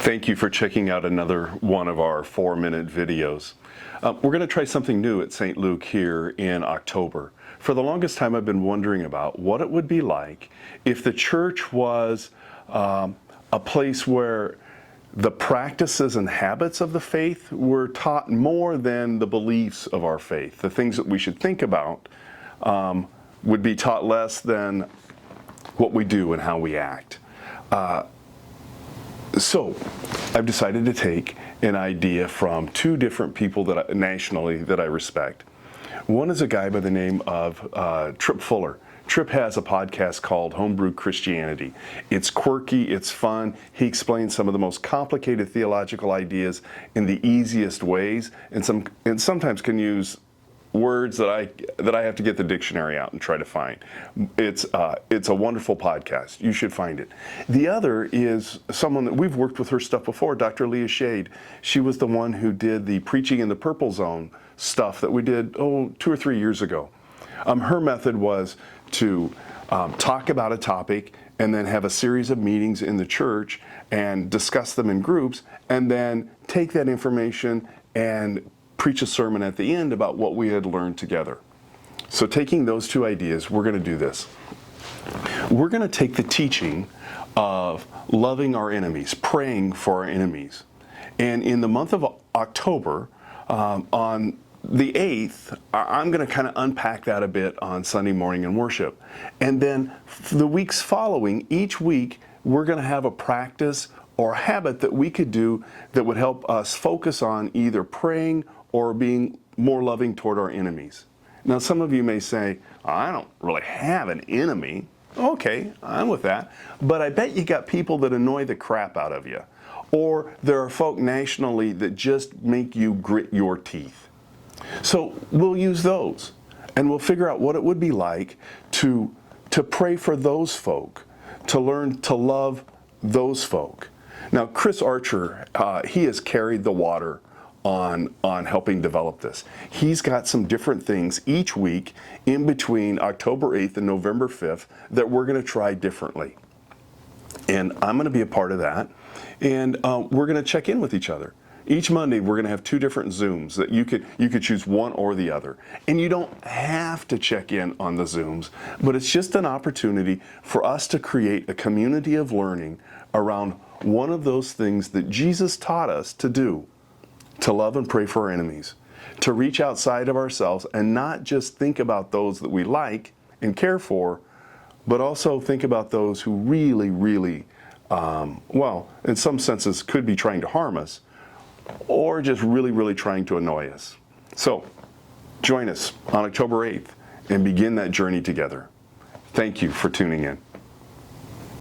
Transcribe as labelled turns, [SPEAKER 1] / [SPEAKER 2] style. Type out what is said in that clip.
[SPEAKER 1] Thank you for checking out another one of our 4-minute videos. We're going to try something new at St. Luke here in October. For the longest time, I've been wondering about what it would be like if the church was a place where the practices and habits of the faith were taught more than the beliefs of our faith. The things that we should think about would be taught less than what we do and how we act. So I've decided to take an idea from two different people nationally that I respect. One is a guy by the name of Tripp Fuller. Tripp has a podcast called Homebrew Christianity. It's quirky, it's fun. He explains some of the most complicated theological ideas in the easiest ways, and sometimes can use words that I have to get the dictionary out and try to find. It's a wonderful podcast. You should find it. The other is someone that we've worked with her stuff before, Dr. Leah Shade. She was the one who did the Preaching in the Purple Zone stuff that we did 2 or 3 years ago. Her method was to talk about a topic and then have a series of meetings in the church and discuss them in groups, and then take that information and preach a sermon at the end about what we had learned together. So taking those two ideas, we're going to do this. We're going to take the teaching of loving our enemies, praying for our enemies. And in the month of October, on the 8th, I'm going to kind of unpack that a bit on Sunday morning in worship. And then the weeks following, each week, we're going to have a practice or a habit that we could do that would help us focus on either praying or being more loving toward our enemies. Now, some of you may say, I don't really have an enemy. Okay, I'm with that. But I bet you got people that annoy the crap out of you. Or there are folk nationally that just make you grit your teeth. So we'll use those, and we'll figure out what it would be like to pray for those folk, to learn to love those folk. Now, Chris Archer, he has carried the water on helping develop this. He's got some different things each week in between October 8th and November 5th that we're going to try differently. And I'm going to be a part of that. And we're going to check in with each other. Each Monday, we're going to have 2 different Zooms that you could choose one or the other. And you don't have to check in on the Zooms, but it's just an opportunity for us to create a community of learning around one of those things that Jesus taught us to do: to love and pray for our enemies, to reach outside of ourselves and not just think about those that we like and care for, but also think about those who really, really, in some senses could be trying to harm us, or just really, really trying to annoy us. So join us on October 8th and begin that journey together. Thank you for tuning in.